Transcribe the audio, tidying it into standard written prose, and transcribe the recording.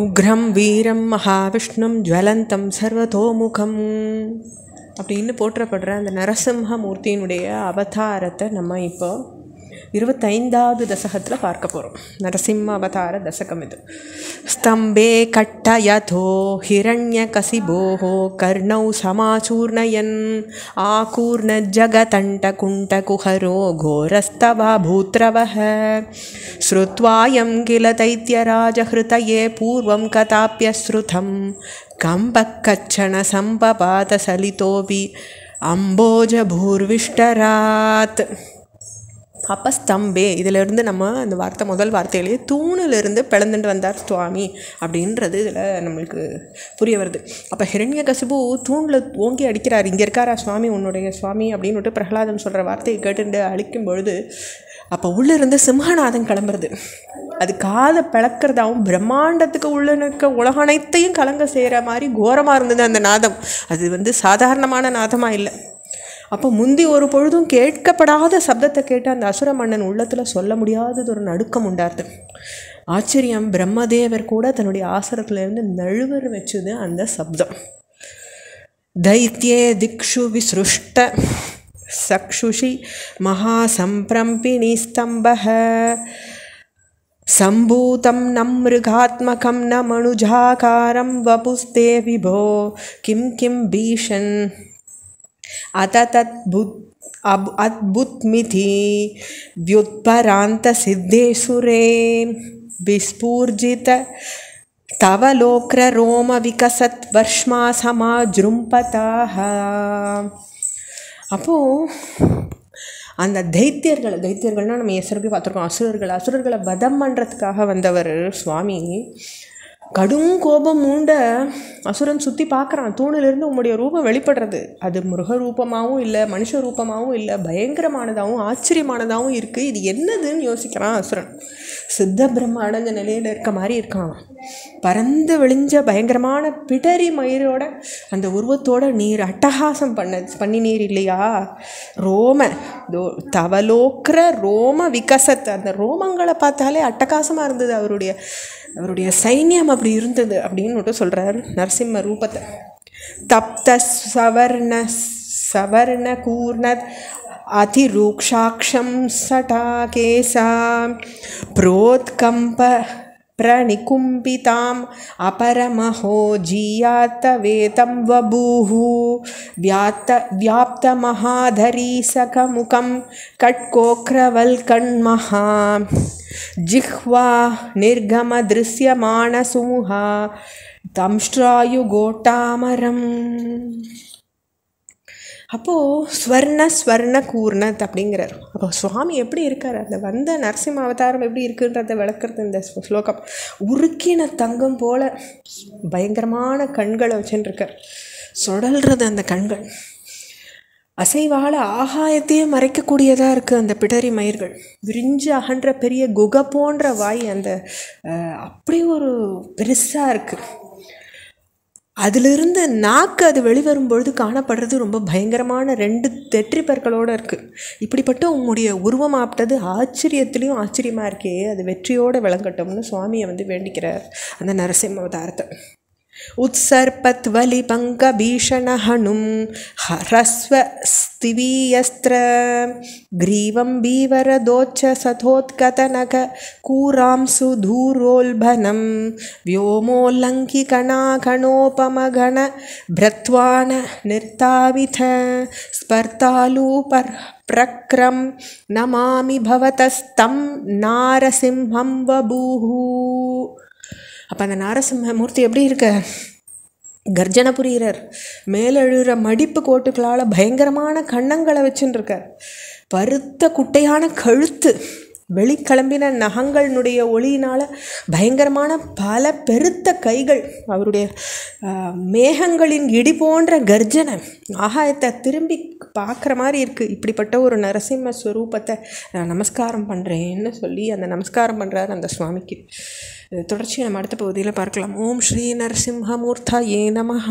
உக்ரம் வீரம் மகாவிஷ்ணும் ஜுவலந்தம் சர்வதோமுகம் அப்படின்னு போற்றப்படுற அந்த நரசிம்மமூர்த்தியினுடைய அவதாரத்தை நம்ம இப்போ 25வது தசகத்தில் பார்க்க போகிறோம். நரசிம்ம அவதார தசகம் இது. ஸ்தம்பே கட்டயதோ ஹிரண்யகசிபோஹோ கர்ணௌ சமாச்சூர்ணயன் ஆகூர்ண ஜகதண்ட குண்ட குஹரோ கோரஸ்தவா பூத்ரவஹ ஸ்ருத்வாயம் கில தைத்யராஜஹ்ருதயே பூர்வம் கதாப்யஸ்ருதம் கம்பக்கச்சன சம்பபாத சலிதோபி அம்போஜபூர்விஷ்டராத். அப்போ ஸ்தம்பே, இதிலிருந்து நம்ம அந்த வார்த்தை முதல் வார்த்தையிலேயே தூணிலிருந்து பிளந்துட்டு வந்தார் சுவாமி அப்படின்றது இதில் நம்மளுக்கு புரிய வருது. அப்போ ஹிரண்யகசிபு தூணில் ஓங்கி அடிக்கிறார். இங்கே இருக்காரா சுவாமி, உன்னுடைய சுவாமி அப்படின்னு பிரகலாதன் சொல்கிற வார்த்தையை கேட்டுட்டு அழிக்கும் பொழுது அப்போ உள்ளிருந்து சிம்ஹநாதன் கிளம்புறது. அது காதை பிளக்கிறதாவும் பிரம்மாண்டத்துக்கு உள்ள இருக்க உலக அனைத்தையும் கலங்க செய்கிற மாதிரி கோரமாக இருந்தது அந்த நாதம். அது சாதாரணமான நாதமாக இல்லை. அப்போ முந்தி ஒரு பொழுதும் கேட்கப்படாத சப்தத்தை கேட்டு அந்த அசுர மன்னன் உள்ளத்தில் சொல்ல முடியாதது ஒரு நடுக்கம் உண்டார்து. ஆச்சரியம், பிரம்மதேவர் கூட தன்னுடைய ஆசனத்திலிருந்து நழுவர் வச்சுது அந்த சப்தம். தைத்யே திக்ஷு விஸ்ருஷ்ட சக்ஷுஷி மகாசம்பிரம்பிணி ஸ்தம்பஹ சம்பூதம் நம் மிருகாத்மகம் ந மனுஜாகாரம் வபுஸ்தே விபோ கிம் கிம் பீஷன் அத்புத்மிதி வ்யுத்பராந்த சித்தேசுரே விஸ்பூர்ஜித தவலோக்ர ரோம விகசத் வர்ஷ்மா சமாஜ்ரும்பதாக. அப்போது அந்த தைத்தியர்கள்னால் நம்ம ஏற்கனவே பார்த்துருக்கோம். அசுரர்களை வதம் பண்ணுறதுக்காக வந்தவர் சுவாமி. கடும் கோபம் மூண்ட அசுரன் சுற்றி பார்க்குறான். தூணிலிருந்து உம்முடைய ரூபம் வெளிப்படுறது. அது மிருக ரூபமாகவும் இல்லை, மனுஷ ரூபமாகவும் இல்லை, பயங்கரமானதாகவும் ஆச்சரியமானதாகவும் இருக்குது. இது என்னதுன்னு யோசிக்கிறான் அசுரன். சித்த பிரம்ம அடைஞ்ச நிலையில் இருக்க மாதிரி இருக்கான். பறந்து விழிஞ்ச பயங்கரமான பிடரி மயிரோட அந்த உருவத்தோட நீர் அட்டகாசம் பண்ணி நீர் இல்லையா. தவலோக்கிற ரோம விகசத், அந்த ரோமங்களை பார்த்தாலே அட்டகாசமாக இருந்தது. அவருடைய சைன்யம் அப்படி இருந்தது அப்படின்னு சொல்கிறார் நரசிம்ம ரூபத்தை. தப்த சவர்ண கூர்ணத் அதிரூக்ஷாக்ஷம் சடாகேசா புரோத்கம்ப பிரணிகும்பிதாம் அபரமஹோ ஜீயாத்தவேதம் வபூஹு வியாப்த மகாதரி சகமுகம் கட்கோக்ரவல்கண்மஹா ஜிஹ்வா நிர்கம திருஷ்யமான சுமுஹா தம்ஷ்ட்ராயுகோட்டாமரம். அப்போது ஸ்வர்ண கூர்ணத் அப்படிங்கிறார். அப்போ சுவாமி எப்படி இருக்கார், அந்த வந்த நரசிம்ம அவதாரம் எப்படி இருக்குன்றதை விளக்குறது இந்த ஸ்லோகம். உருக்கின தங்கம் போல் பயங்கரமான கண்களை வச்சுருக்கார். சுழல்றது அந்த கண்கள். அசைவால் ஆகாயத்தையே மறைக்கக்கூடியதாக இருக்குது அந்த பிடரி மயிர்கள். விரிஞ்சு அகன்ற பெரிய குகை போன்ற வாய் அந்த அப்படி ஒரு பெருசாக இருக்குது. அதிலிருந்து நாக்கு அது வெளிவரும்பொழுது காணப்படுறது ரொம்ப பயங்கரமான 2 தெற்றி பற்களோடு இருக்குது. இப்படிப்பட்ட உங்களுடைய உருவமாப்டது ஆச்சரியத்துலேயும் ஆச்சரியமாக இருக்கே, அது வெற்றியோடு விளங்கட்டும்னு சுவாமியை வேண்டிக்கிறார் அந்த நரசிம்ம அவதாரத்தை. உத்சர்பத்வலி பங்க பீஷணஹனும் ஹரஸ்வ ஸ்திவீயஸ்திர கிரீவம் பீவரதோச்ச சதோத்கதனக கூராம் சுதூரோல்பனம் வியோமோல்லங்கி கணாகணோபமகண பிரத்வான நிர்த்தாவித ஸ்பர்த்தாலு பிரக்ரம் நமாமி பவதஸ்தம் நாரசிம்ஹம் வபூஹு. அப்போ அந்த நாரசிம்மமூர்த்தி எப்படி இருக்க, கர்ஜனை புரிகிறார். மேலெழுகிற மடிப்பு கோட்டுகளால் பயங்கரமான கன்னங்களை வச்சுன்னு இருக்கார். பருத்த குட்டையான கழுத்து, வெளிக்கிளம்பின நகங்களினுடைய ஒளியினால் பயங்கரமான பல பெருத்த கைகள், அவருடைய மேகங்களின் இடி போன்ற கர்ஜனை ஆகாயத்தை திரும்பி பார்க்குற மாதிரி இருக்குது. இப்படிப்பட்ட ஒரு நரசிம்ம ஸ்வரூபத்தை நான் நமஸ்காரம் பண்ணுறேன்னு சொல்லி அந்த நமஸ்காரம் பண்ணுறார் அந்த சுவாமிக்கு. தொடர்ச்சியை நம்ம அடுத்த பகுதியில் பார்க்கலாம். ஓம் ஸ்ரீ நரசிம்மமூர்த்தயே நமஹ.